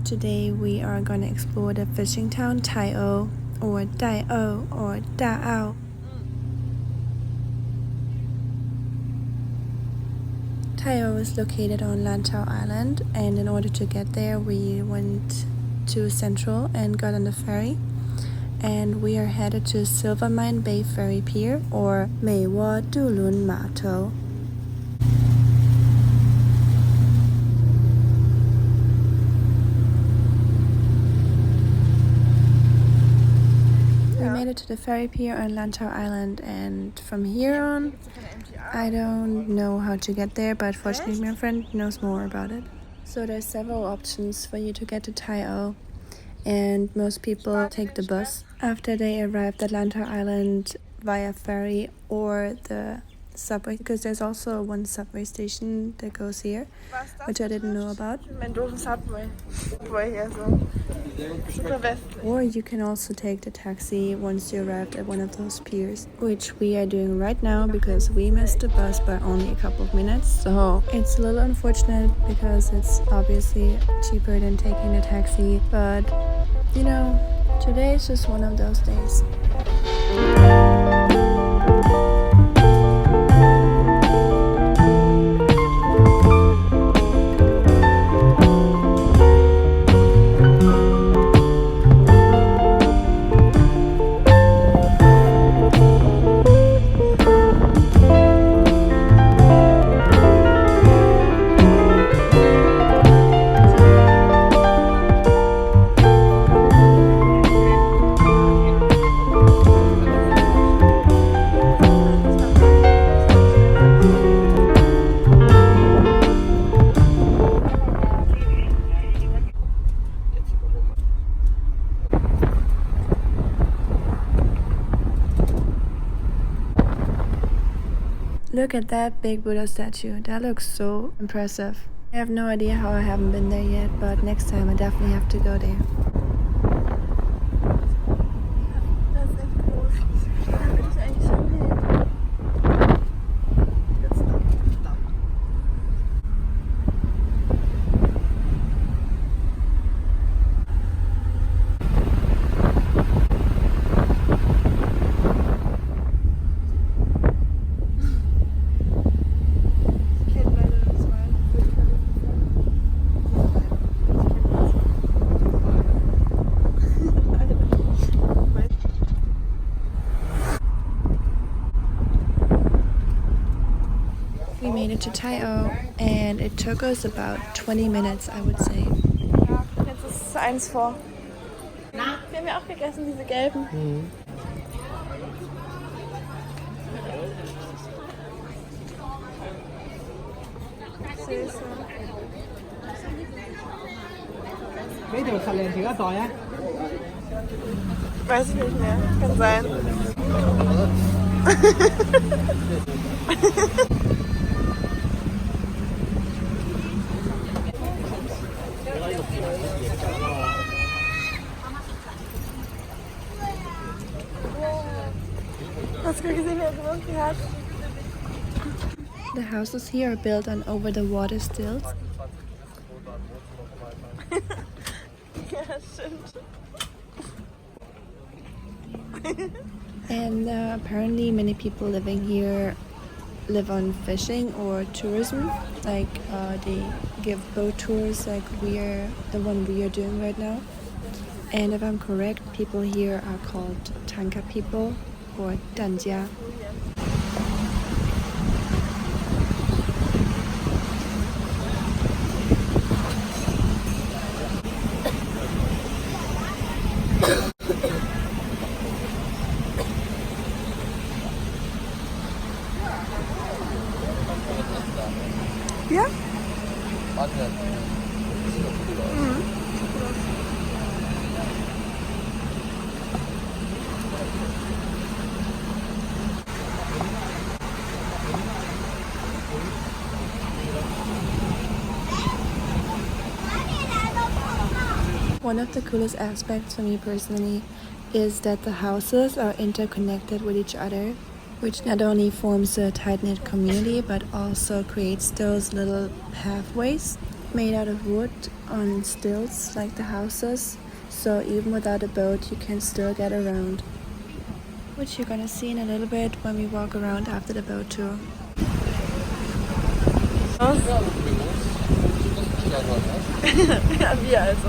Today we are going to explore the fishing town Tai O or Tai O or Da Ao. Tai O is located on Lantau Island, and in order to get there we went to Central and got on the ferry, and we are headed to Silvermine Bay Ferry Pier or Mei Wo Du Lun Ma Tou. We made it to the ferry pier on Lantau Island, and from here on, I don't know how to get there, but fortunately my friend knows more about it. So there's several options for you to get to Tai O, and most people take the bus after they arrived at Lantau Island via ferry or the subway, because there's also one subway station that goes here, which I didn't know about. Or you can also take the taxi once you arrived at one of those piers, which we are doing right now because we missed the bus by only a couple of minutes. So it's a little unfortunate because it's obviously cheaper than taking a taxi, but you know, today is just one of those days. Look at that big Buddha statue. That looks so impressive. I have no idea how I haven't been there yet, but next time I definitely have to go there. We made it to Tai O, and it took us about 20 minutes, I would say. Ja, jetzt ist es 1 vor. Wir haben ja auch gegessen, diese gelben. Süße. Weiß ich nicht mehr, kann sein. Hast du gesehen, wer gewunken hat? The houses here are built on over-the-water stilts. Ja, stimmt. And apparently many people living here live on fishing or tourism. Like they give boat tours like the one we are doing right now. And if I'm correct, people here are called Tanka people or Danjia. Ja? One of the coolest aspects for me personally is that the houses are interconnected with each other, which not only forms a tight-knit community but also creates those little pathways made out of wood on stilts like the houses, so even without a boat you can still get around, which you're gonna see in a little bit when we walk around after the boat tour. Ja, wir also.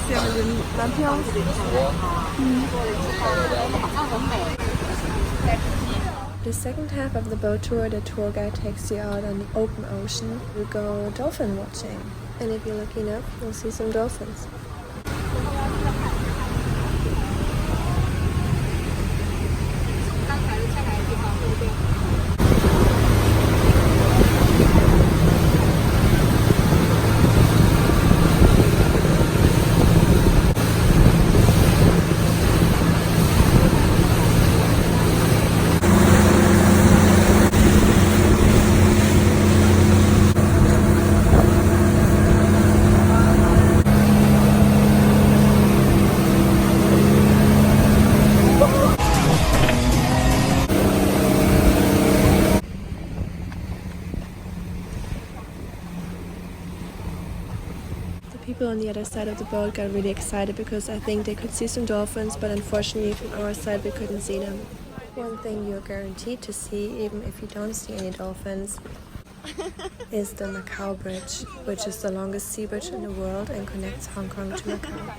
Hier mit den Lampions. The second half of the boat tour, the tour guide takes you out on the open ocean. You go dolphin watching, and if you're lucky enough, you'll see some dolphins. People on the other side of the boat got really excited because I think they could see some dolphins, but unfortunately from our side we couldn't see them. One thing you're guaranteed to see, even if you don't see any dolphins, is the Macau Bridge, which is the longest sea bridge in the world and connects Hong Kong to Macau.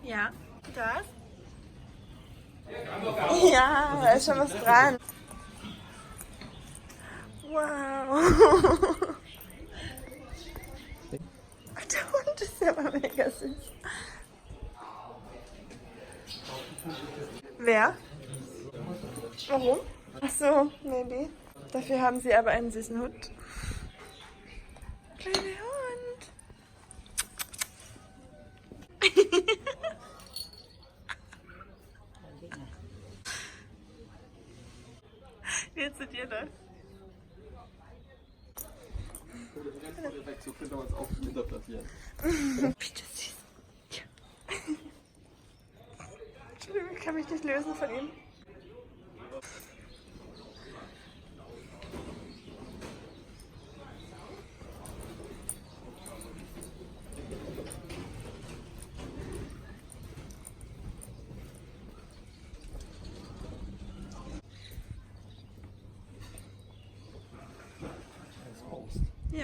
Ja, das? Ja, da ist schon was dran. Wow. Der Hund ist ja mal mega süß. Wer? Warum? Achso, maybe. Dafür haben sie aber einen süßen Hund. Kleiner Hund. Wie findest dir das? So könnte man es auch interpretieren. Bitte süß. Ja. Entschuldigung, ich kann mich nicht lösen von ihm.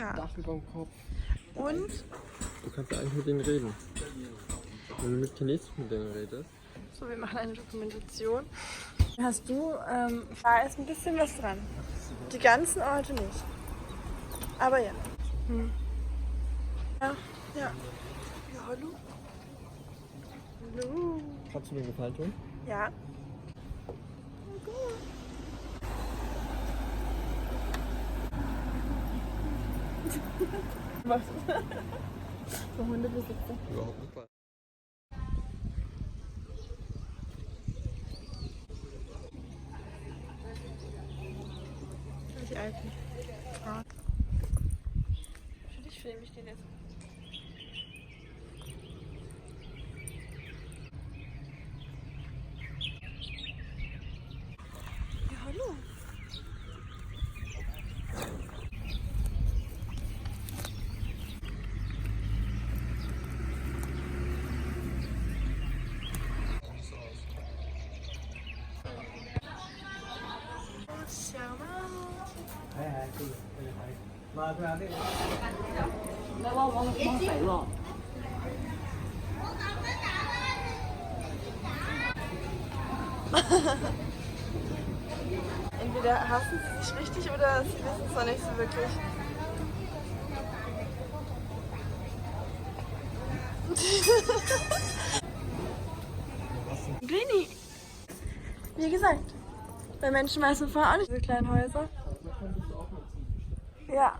Ja. Dach über dem Kopf. Und? Du kannst ja eigentlich mit denen reden. Wenn du mit Chinesisch mit denen redest. So, wir machen eine Dokumentation. Hast du, da ist ein bisschen was dran. Die ganzen Orte nicht. Aber ja. Ja, ja. Ja, hallo. Hallo. Kannst du mir einen Gefallen tun? Ja. Was? So Hundebesitzer. Überhaupt nicht. Die alten. Für dich filme ich den jetzt. Ja, hallo. Entweder hassen sie sich richtig oder sie wissen es noch nicht so wirklich. Greenie! Wie gesagt, bei Menschen weiß man vorher auch nicht diese kleinen Häuser. Ja.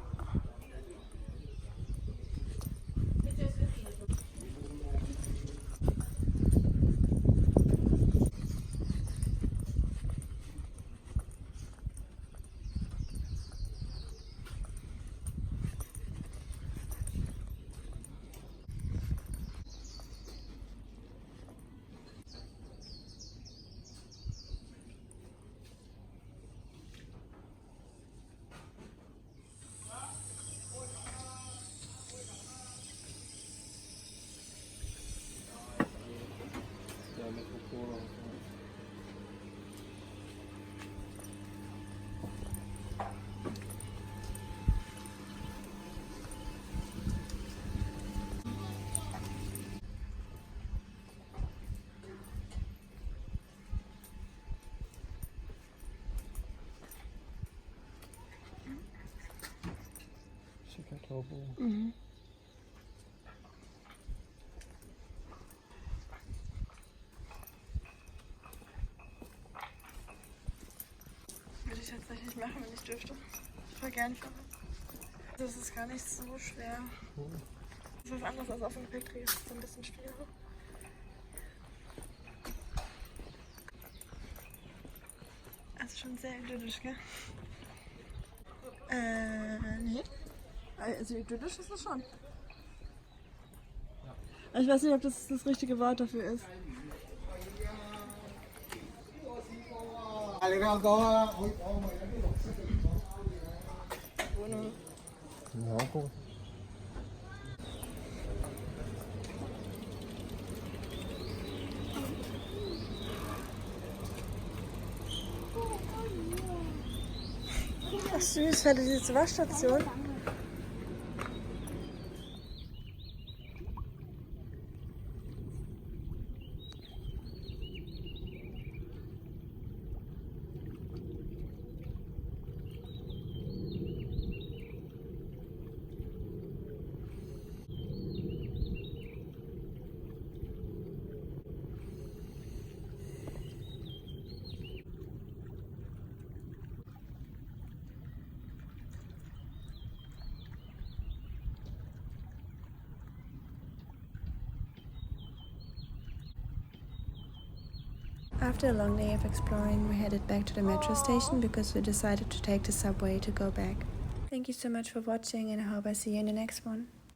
Schicker Taubo. Mhm. Würde ich tatsächlich machen, wenn ich dürfte. Voll gern für mich. Das ist gar nicht so schwer. Das ist was anderes als auf dem Gepäckträger. Das ist ein bisschen schwerer. Also schon sehr idyllisch, gell? Nee. Also idyllisch ist es schon. Ich weiß nicht, ob das das richtige Wort dafür ist. Ja, gut. Ach süß, fährt diese Waschstation. After a long day of exploring, we headed back to the metro station because we decided to take the subway to go back. Thank you so much for watching and I hope I see you in the next one.